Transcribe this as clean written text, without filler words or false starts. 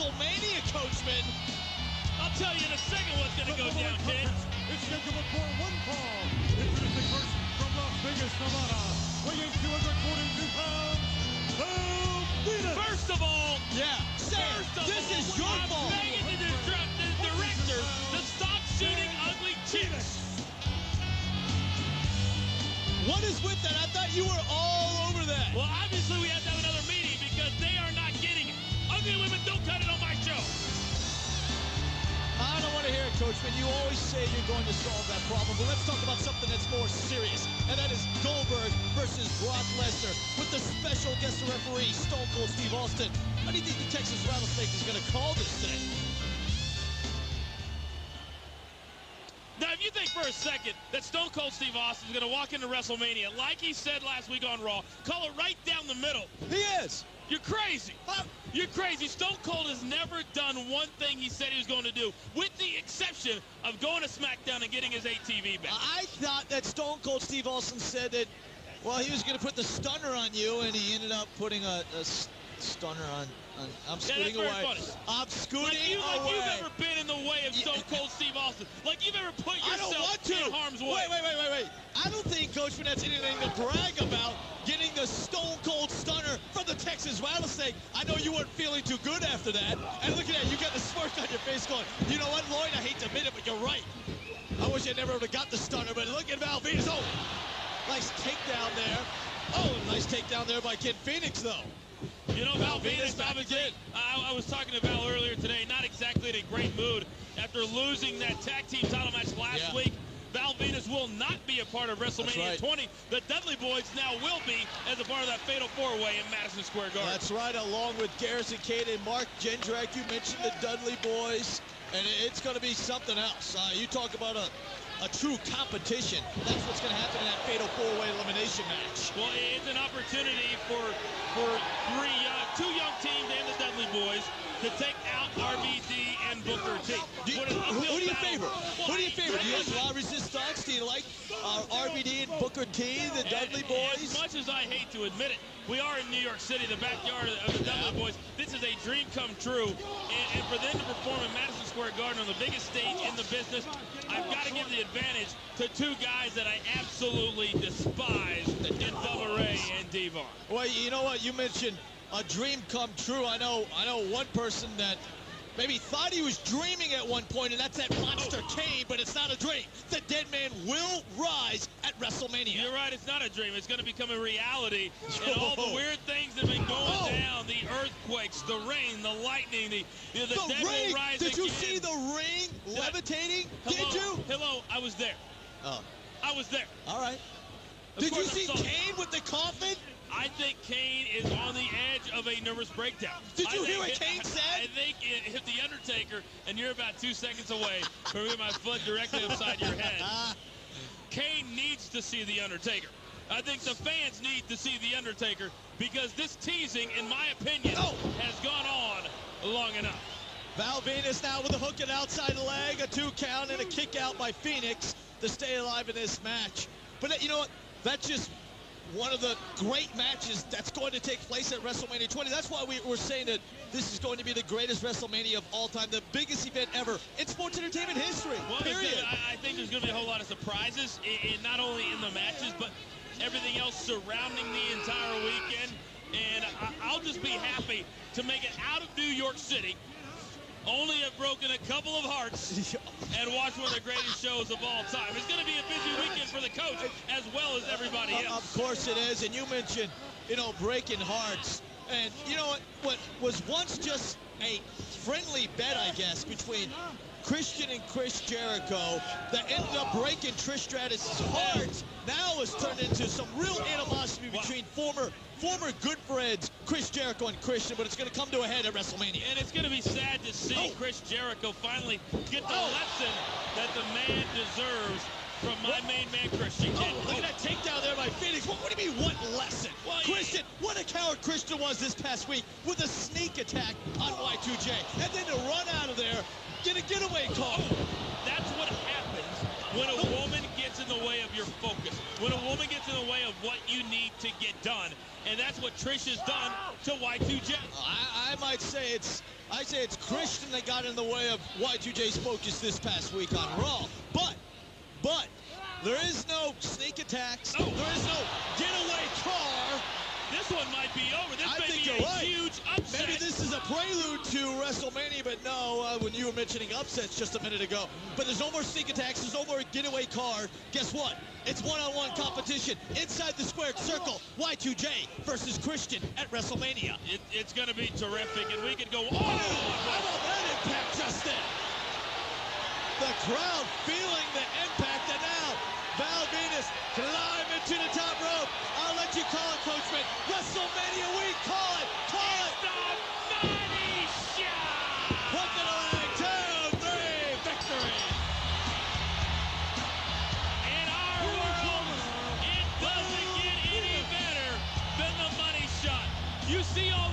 WrestleMania, Coachman. I'll tell you in a second what's going to go down, kid. It's scheduled for one fall. Introducing first from Las Vegas, Nevada, weighing 242 pounds, Venis. First of all, This is your fault. I'm begging the director to stop shooting ugly chicks. What is with that? I thought you were all over that. Well, obviously we have to have another meeting because they are not getting it. Ugly women don't cut it on my show. I don't want to hear it, Coachman. You always say you're going to solve that problem, but let's talk about something that's more serious, and that is Goldberg versus Brock Lesnar with the special guest referee, Stone Cold Steve Austin. How do you think the Texas Rattlesnake is going to call this thing? Now, if you think for a second that Stone Cold Steve Austin is going to walk into WrestleMania, like he said last week on Raw, call it right down the middle. He is. You're crazy. You're crazy. Stone Cold has never done one thing he said he was going to do, with the exception of going to SmackDown and getting his ATV back. I thought that Stone Cold Steve Austin said that, well, he was going to put the stunner on you, and he ended up putting a stunner on. I'm scooting away. Funny. I'm scooting away. Like you've ever been in the way of Stone Cold Steve Austin. Like you've ever put yourself in harm's way. Wait. I don't think Coachman has anything to brag about getting the Stone Cold Stunner from the Texas Rattlesnake. I know you weren't feeling too good after that. And look at that, you got the smirk on your face going, you know what, Lloyd, I hate to admit it, but you're right. I wish I never would have got the stunner, but look at Val Venis. Oh, nice takedown there. Oh, nice takedown there by Kid Phoenix, though. You know, Val Venis, I was talking to Val earlier today, not exactly in a great mood. After losing that tag team title match last week, Val Venis will not be a part of WrestleMania 20. The Dudley Boys now will be as a part of that Fatal 4-Way in Madison Square Garden. That's right, along with Garrison Cade and Mark Jindrak. You mentioned the Dudley Boys, and it's going to be something else. You talk about a true competition. That's what's going to happen in that Fatal 4-Way elimination match. Well, it's an opportunity for two young teams and the Dudley Boys to take out RVD and Booker T. Who do you favor? Who do you favor? Do you have a lot of resistance? Do you like RVD and Booker T, the Dudley Boys? As much as I hate to admit it, we are in New York City, the backyard of the Dudley Boys. This is a dream come true. And for them to perform in Madison Square Garden on the biggest stage in the business, I've got to give the advantage to two guys that I absolutely despise in Bubba Ray and Devon. Well, you know what? You mentioned a dream come true. I know one person that maybe thought he was dreaming at one point, and that's that monster Kane, but it's not a dream. The dead man will rise at WrestleMania. You're right, it's not a dream. It's going to become a reality. And all the weird things that have been going down, the earthquakes, the rain, the lightning, the dead will rise again. Did you see the ring levitating? Did you? Hello, I was there. Oh. I was there. All right. Did you see Kane with the coffin? I think Kane is on the edge of a nervous breakdown. Did you hear what Kane said? I think it hit the Undertaker, and you're about 2 seconds away from getting my foot directly upside your head. Kane needs to see the Undertaker. I think the fans need to see the Undertaker because this teasing, in my opinion, has gone on long enough. Val Venis now with a hook and outside leg, a 2 count, and a kick out by Phoenix to stay alive in this match. But you know what? That's just one of the great matches that's going to take place at WrestleMania 20. That's why we're saying that this is going to be the greatest WrestleMania of all time, the biggest event ever in sports entertainment history, period. I think there's going to be a whole lot of surprises, not only in the matches, but everything else surrounding the entire weekend. And I'll just be happy to make it out of New York City, only have broken a couple of hearts, and watch one of the greatest shows of all time. It's going to be a busy weekend for the coach as well as everybody else. Of course it is, and you mentioned, breaking hearts. And you know what was once just a friendly bet, I guess, between Christian and Chris Jericho that ended up breaking Trish Stratus' heart, now has turned into some real animosity between former good friends Chris Jericho and Christian, but it's going to come to a head at WrestleMania. And it's going to be sad to see Chris Jericho finally get the lesson that the man deserves from my main man, Christian. Look at that takedown there by Phoenix. What do you mean, what lesson? Well, Christian, what a coward Christian was this past week with a sneak attack on Y2J. And then to run out of there, get a getaway call. That's what happens when a woman gets in in the way of your focus, when a woman gets in the way of what you need to get done. And that's what Trish has done to Y2J. I might say it's Christian that got in the way of Y2J's focus this past week on Raw. But there is no sneak attacks. Oh. There is no getaway car. This one might be over. This I may think be you're a right. huge upset. Maybe this is a prelude to WrestleMania, but no, when you were mentioning upsets just a minute ago. But there's no more sneak attacks. There's no more getaway car. Guess what? It's one-on-one competition inside the squared circle. Y2J versus Christian at WrestleMania. It's going to be terrific, and we could go on. Oh, how about that impact just then? The crowd feeling the impact, and now Venis climb into the top rope. I'll let you call it, Coachman. WrestleMania week, call it, call it. The money shot. Hook it on, 2, 3, victory. In our world, it doesn't get any better than the money shot. You see all